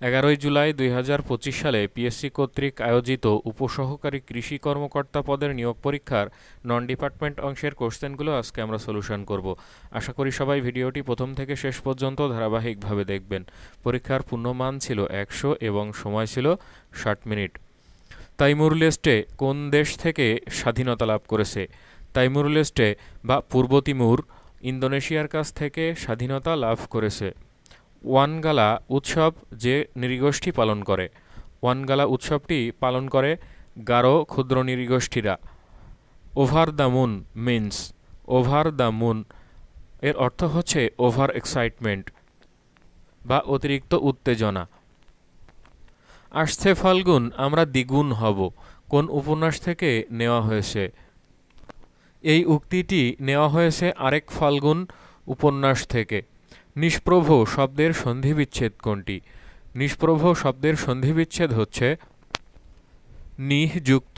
11 জুলাই 2025 সালে পিএসসি কর্তৃক আয়োজিত উপসহকারী কৃষি কর্মকর্তা পদের নিয়োগ পরীক্ষার নন ডিপার্টমেন্ট অংশের কোশ্চেনগুলো আজকে আমরা সলিউশন করব। আশা করি সবাই ভিডিওটি প্রথম থেকে শেষ পর্যন্ত ধারাবাহিকভাবে দেখবেন। পরীক্ষার পূর্ণমান ছিল 100 এবং সময় ছিল 60 মিনিট। তাইমুর লেস্টে কোন দেশ থেকে স্বাধীনতা লাভ করেছে? তাইমুর লেস্টে বা পূর্ব তিমুর ইন্দোনেশিয়ার কাছ থেকে স্বাধীনতা লাভ করেছে। ওয়ানগালা উৎসব যে নৃগোষ্ঠী পালন করে? ওয়ানগালা উৎসবটি পালন করে গারো ক্ষুদ্র নৃগোষ্ঠীরা। Over the moon means, over the moon এর অর্থ হচ্ছে ওভার এক্সাইটমেন্ট বা অতিরিক্ত উত্তেজনা। আসছে ফাল্গুন আমরা দ্বিগুণ হব কোন উপন্যাস থেকে নেওয়া হয়েছে? এই উক্তিটি নেওয়া হয়েছে আরেক ফাল্গুন উপন্যাস থেকে। নিষ্প্রভ শব্দের সন্ধিবিচ্ছেদ কোনটি? নিষ্প্রভ শব্দের সন্ধিবিচ্ছেদ হচ্ছে নিহ যুক্ত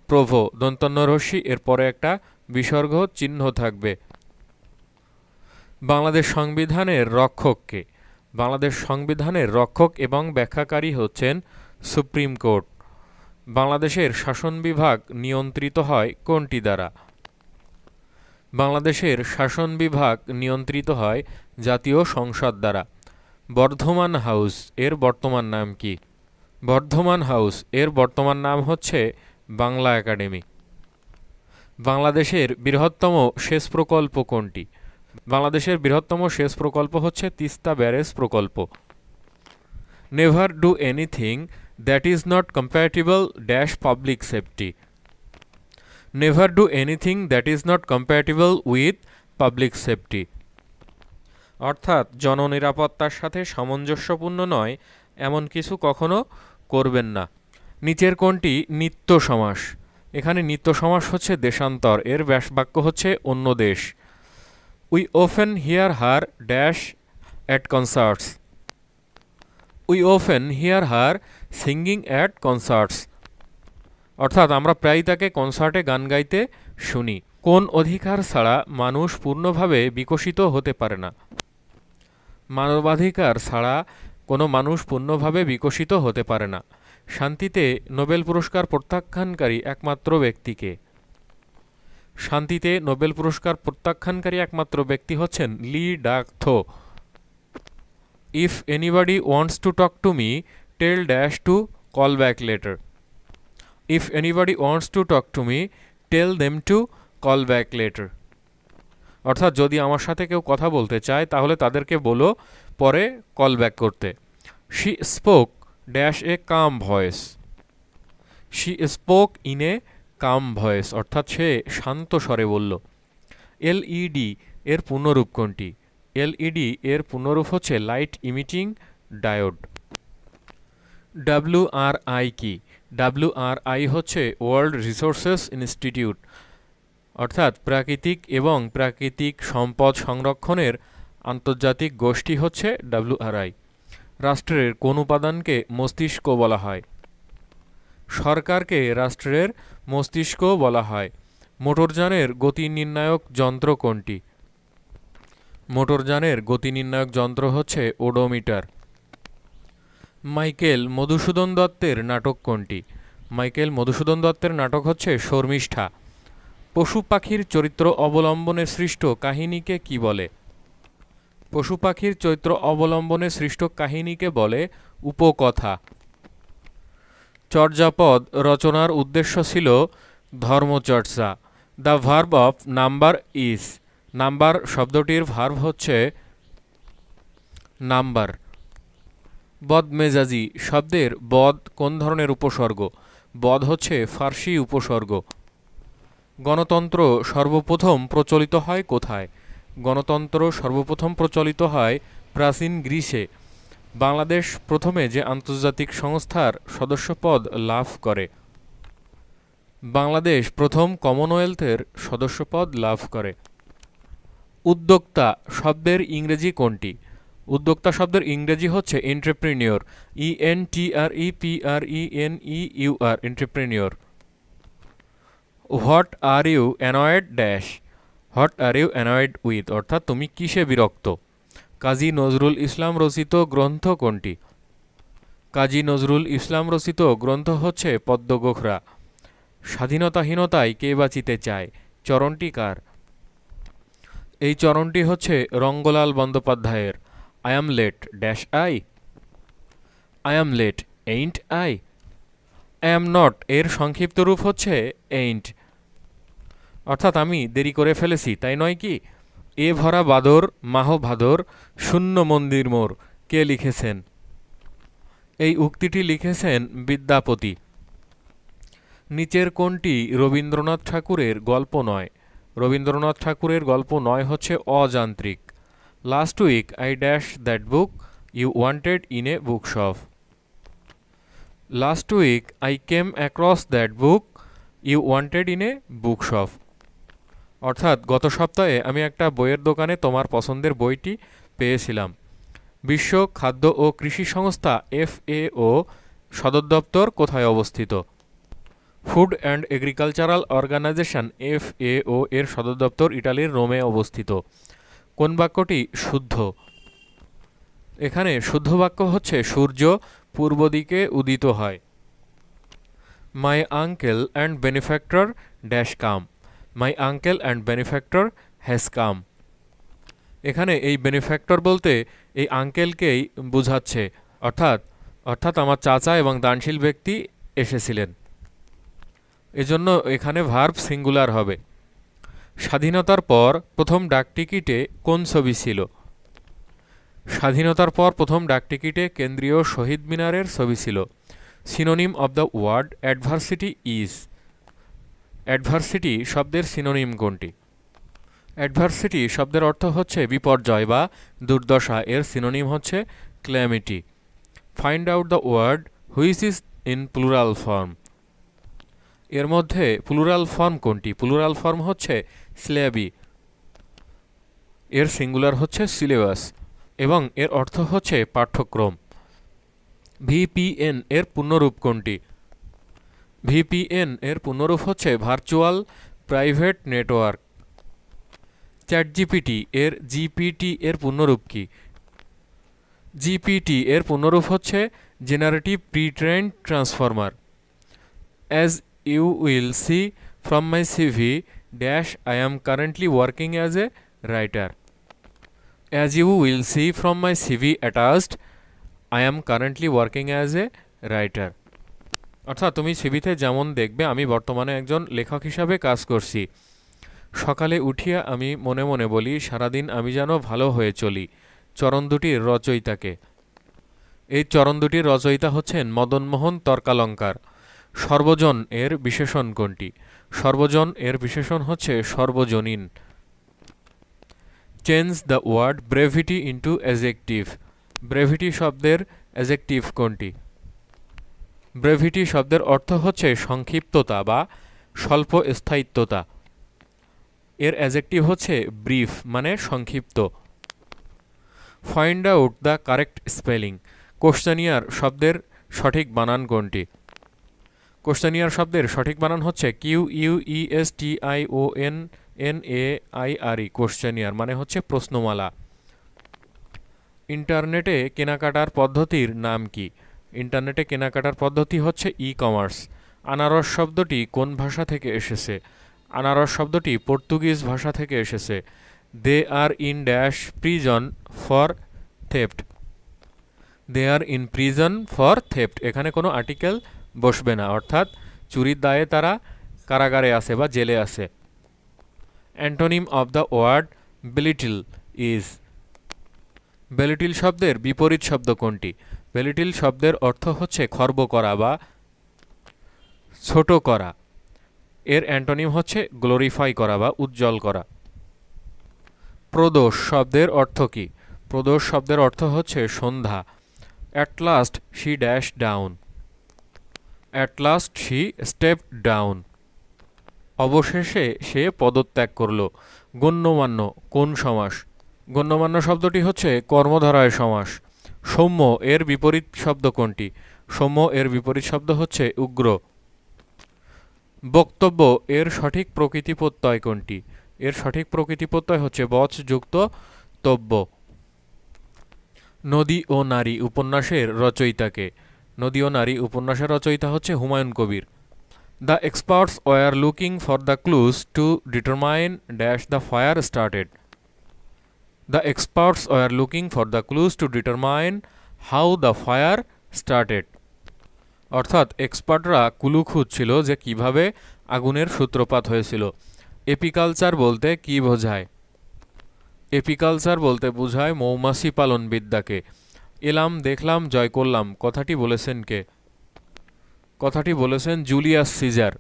প্রভ, দন্তন্য রস্যি, এরপরে একটা বিসর্গ চিহ্ন থাকবে। বাংলাদেশ সংবিধানের রক্ষক কে? বাংলাদেশ সংবিধানের রক্ষক এবং ব্যাখ্যাকারী হচ্ছেন সুপ্রিম কোর্ট। বাংলাদেশের শাসন বিভাগ নিয়ন্ত্রিত হয় কোনটি দ্বারা? বাংলাদেশের শাসন বিভাগ নিয়ন্ত্রিত হয় জাতীয় সংসদ দ্বারা। বর্ধমান হাউস এর বর্তমান নাম কি? বর্ধমান হাউস এর বর্তমান নাম হচ্ছে বাংলা একাডেমি। বাংলাদেশের বৃহত্তম সেচ প্রকল্প কোনটি? বাংলাদেশের বৃহত্তম সেচ প্রকল্প হচ্ছে তিস্তা ব্যারেজ প্রকল্প। Never do anything that is not compatible dash public safety. Never do anything that is not compatible with public safety, অর্থাৎ জননিরাপত্তার সাথে সামঞ্জস্যপূর্ণ নয় এমন কিছু কখনো করবেন না। নিচের কোনটি নিত্য সমাস? এখানে নিত্য সমাস হচ্ছে দেশান্তর, এর ব্যাসবাক্য হচ্ছে অন্য দেশ। We often here her dash at concerts. We often here her singing at concerts, অর্থাৎ আমরা প্রায়ই তাকে কনসার্টে গান গাইতে শুনি। কোন অধিকার ছাড়া মানুষ পূর্ণভাবে বিকশিত হতে পারে না? মানবাধিকার ছাড়া কোনো মানুষ পূর্ণভাবে বিকশিত হতে পারে না। শান্তিতে নোবেল পুরস্কার প্রত্যাখ্যানকারী একমাত্র ব্যক্তিকে? শান্তিতে নোবেল পুরস্কার প্রত্যাখ্যানকারী একমাত্র ব্যক্তি হচ্ছেন Le Duc Tho. If anybody wants to talk to me tell dash to call back later. If anybody wants to talk to me tell them to call back later, অর্থাৎ যদি আমার সাথে কেউ কথা বলতে চায় তাহলে তাদেরকে বলো পরে কল ব্যাক করতে। She spoke dash a calm voice. She spoke in a calm voice, অর্থাৎ সে শান্ত স্বরে বলল। এলইডি এর পূর্ণরূপ কোনটি? এলইডি এর পূর্ণরূপ হচ্ছে লাইট ইমিটিং ডায়োড। WRI কি? WRI হচ্ছে ওয়ার্ল্ড রিসোর্সেস ইনস্টিটিউট, অর্থাৎ প্রাকৃতিক এবং প্রাকৃতিক সম্পদ সংরক্ষণের আন্তর্জাতিক গোষ্ঠী হচ্ছে WRI। রাষ্ট্রের কোন উপাদানকে মস্তিষ্ক বলা হয়? সরকারকে রাষ্ট্রের মস্তিষ্ক বলা হয়। মোটরযানের গতি নির্ণায়ক যন্ত্র কোনটি? মোটরযানের গতি নির্ণায়ক যন্ত্র হচ্ছে ওডোমিটার। মাইকেল মধুসূদন দত্তের নাটক কোনটি? মাইকেল মধুসূদন দত্তের নাটক হচ্ছে শর্মিষ্ঠা। পশু পাখির চরিত্র অবলম্বনে সৃষ্ট কাহিনীকে কি বলে? পশু পাখির চরিত্র অবলম্বনে সৃষ্ট কাহিনীকে বলে উপকথা। চর্যাপদ রচনার উদ্দেশ্য ছিল ধর্মচর্চা। The verb of number is. Number শব্দটির ভার্ব হচ্ছে নাম্বার। বদমেজাজি শব্দের বদ কোন ধরনের উপসর্গ? বদ হচ্ছে ফার্সি উপসর্গ। গণতন্ত্র সর্বপ্রথম প্রচলিত হয় কোথায়? গণতন্ত্র সর্বপ্রথম প্রচলিত হয় প্রাচীন গ্রিসে। বাংলাদেশ প্রথমে যে আন্তর্জাতিক সংস্থার সদস্যপদ লাভ করে? বাংলাদেশ প্রথম কমনওয়েলথের সদস্যপদ লাভ করে। উদ্যোক্তা শব্দের ইংরেজি কোনটি? উদ্যোক্তা শব্দের ইংরেজি হচ্ছে entrepreneur. ENTREPRENEUR, entrepreneur. What are you annoyed dash. What are you annoyed with, অর্থাৎ তুমি কিসে বিরক্ত? কাজী নজরুল ইসলাম রচিত গ্রন্থ কোনটি? কাজী নজরুল ইসলাম রচিত গ্রন্থ হচ্ছে পদ্মগোখরা। স্বাধীনতাহীনতায় কে বাঁচিতে চায়, চরণটি কার? এই চরণটি হচ্ছে রঙ্গলাল বন্দ্যোপাধ্যায়ের। I am late dash I, I am late ain't I. I am not এর সংক্ষিপ্ত রূপ হচ্ছে এইন্ট, অর্থাৎ আমি দেরি করে ফেলেছি, তাই নয় কি? এ ভরা বাদর মাহ ভাদর, শূন্য মন্দির মোর, কে লিখেছেন? এই উক্তিটি লিখেছেন বিদ্যাপতি। নিচের কোনটি রবীন্দ্রনাথ ঠাকুরের গল্প নয়? রবীন্দ্রনাথ ঠাকুরের গল্প নয় হচ্ছে অযান্ত্রিক। Last week I dash that book you wanted in a book shop. Last week I came across that book you wanted in a book shop, অর্থাৎ গত সপ্তাহে আমি একটা বইয়ের দোকানে তোমার পছন্দের বইটি পেয়েছিলাম। বিশ্ব খাদ্য ও কৃষি সংস্থা FAO সদর দপ্তর কোথায় অবস্থিত? Food and agricultural organization FAO এর সদর দপ্তর ইটালির রোমে অবস্থিত। কোন বাক্যটি শুদ্ধ? এখানে শুদ্ধ বাক্য হচ্ছে সূর্য পূর্ব দিকে উদিত হয়। My uncle and benefactor dash come, my uncle and benefactor has come. এখানে এই বেনিফ্যাক্টর বলতে এই আঙ্কেলকেই বোঝাচ্ছে, অর্থাৎ আমার চাচা এবং দানশীল ব্যক্তি এসেছিলেন, এজন্য এখানে ভার্ব সিঙ্গুলার হবে। স্বাধীনতার পর প্রথম ডাকটিকিটে কোন ছবি ছিল? স্বাধীনতার পর প্রথম ডাকটিকিটে কেন্দ্রীয় শহীদ মিনারের ছবি ছিল। Synonym of the word adversity is. Adversity শব্দের সিনোনিম কোনটি? অ্যাডভার্সিটি শব্দের অর্থ হচ্ছে বিপর্যয় বা দুর্দশা, এর সিনোনিম হচ্ছে calamity. Find out the word which is in plural form. এর মধ্যে প্লুরাল ফর্ম কোনটি? প্লুরাল ফর্ম হচ্ছে স্ল্যাবি, এর সিঙ্গুলার হচ্ছে সিলেবাস এবং এর অর্থ হচ্ছে পাঠ্যক্রম। VPN এর পূর্ণরূপ কোনটি? VPN এর পূর্ণরূপ হচ্ছে ভার্চুয়াল প্রাইভেট নেটওয়ার্ক। চ্যাটজিপিটি এর GPT এর পূর্ণরূপ কি? GPT এর পূর্ণরূপ হচ্ছে generative pretrained transformer. As you will see from my CV dash I am currently working as a writer. As you will see from my CV attached I am currently working as a writer, অর্থাৎ তুমি সিভিতে যেমন দেখবে আমি বর্তমানে একজন লেখক হিসাবে কাজ করছি। সকালে উঠিয়া আমি মনে মনে বলি সারাদিন আমি যেন ভালো হয়ে চলি। চরণ দুটির রচয়িতাকে? এই চরণ দুটির রচয়িতা হচ্ছেন মদনমোহন তর্কালঙ্কার। সর্বজন এর বিশেষণ কোনটি? সর্বজন এর বিশেষণ হচ্ছে সর্বজনীন। Change the word brevity into adjective. Brevity শব্দের অ্যাজেক্টিভ কোনটি? ব্রেভিটি শব্দের অর্থ হচ্ছে সংক্ষিপ্ততা বা স্বল্প স্থায়িত্বতা, এর অ্যাজেক্টিভ হচ্ছে ব্রিফ মানে সংক্ষিপ্ত। Find out the correct spelling. Questionnaire শব্দের সঠিক বানান কোনটি? কোশ্চেনিয়ার শব্দের সঠিক বানান হচ্ছে QUESTIONNAIRE। কোশ্চেনিয়ার মানে হচ্ছে প্রশ্নমালা। ইন্টারনেটে কেনাকাটার পদ্ধতির নাম কি? ইন্টারনেটে কেনাকাটার পদ্ধতি হচ্ছে ই-কমার্স। আনারস শব্দটি কোন ভাষা থেকে এসেছে? আনারস শব্দটি পর্তুগিজ ভাষা থেকে এসেছে। They are in dash prison for theft. They are in prison for theft, এখানে কোনো আর্টিকেল বসবে না, অর্থাৎ চুরির দায়ে তারা কারাগারে আছে বা জেলে আছে। Antonym of the word belittle is. Belittle শব্দের বিপরীত শব্দ কোনটি? বেলিটিল শব্দের অর্থ হচ্ছে খর্ব করা বা ছোট করা, এর অ্যান্টোনিম হচ্ছে গ্লোরিফাই করা বা উজ্জ্বল করা। প্রদোষ শব্দের অর্থ কি? প্রদোষ শব্দের অর্থ হচ্ছে সন্ধ্যা। At last she dash down. At last she stepped down. অবশেষে সে পদত্যাগ করল। গণ্যমান্য কোন সমাস? গণ্যমান্য শব্দটি হচ্ছে কর্মধারয় সমাস। সৌম্য এর বিপরীত শব্দ কোনটি? সৌম্য এর বিপরীত শব্দ হচ্ছে উগ্র। বক্তব্য এর সঠিক প্রকৃতি প্রত্যয় কোনটি? এর সঠিক প্রকৃতি প্রত্যয় হচ্ছে বচ যুক্ত তব্য। নদী ও নারী উপন্যাসের রচয়িতাকে? নদী ও নারী উপন্যাসের রচয়িতা হচ্ছে Humayun Kabir. The experts were looking for the clues to determine dash the fire started. The experts were looking for the clues to determine how the fire started. অর্থাৎ এক্সপার্টরা কুলু খুঁজছিল যে কিভাবে আগুনের সূত্রপাত হয়েছিল। এপিকালচার বলতে কি বোঝায়? এপিকালচার বলতে বোঝায় মৌমাছি পালন বিদ্যাকে। এলাম দেখলাম জয় করলাম কথাটি বলেছেন কে? কথাটি বলেছেন জুলিয়াস সিজার।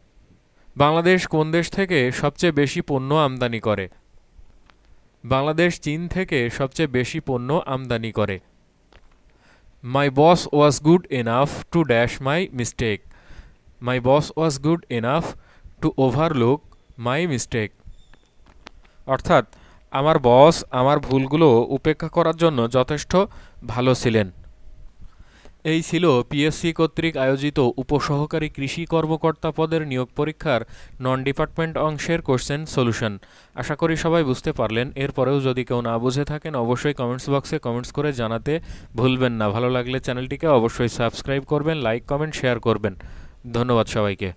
বাংলাদেশ কোন দেশ থেকে সবচেয়ে বেশি পণ্য আমদানি করে? বাংলাদেশ চীন থেকে সবচেয়ে বেশি পণ্য আমদানি করে। My boss was good enough to dash my mistake. My boss was good enough to overlook my mistake. অর্থাৎ আমার বস আমার ভুলগুলো উপেক্ষা করার জন্য যথেষ্ট ভালো ছিলেন। এই ছিল পিএসসি কর্তৃক আয়োজিত উপসহকারী কৃষি কর্মকর্তা পদের নিয়োগ পরীক্ষার নন ডিপার্টমেন্ট অংশের কোশ্চেন সলিউশন। আশা করি সবাই বুঝতে পারলেন। এরপরেও যদি কেউ না বুঝে থাকেন অবশ্যই কমেন্টস বক্সে কমেন্টস করে জানাতে ভুলবেন না। ভালো লাগলে চ্যানেলটিকে অবশ্যই সাবস্ক্রাইব করবেন, লাইক কমেন্ট শেয়ার করবেন। ধন্যবাদ সবাইকে।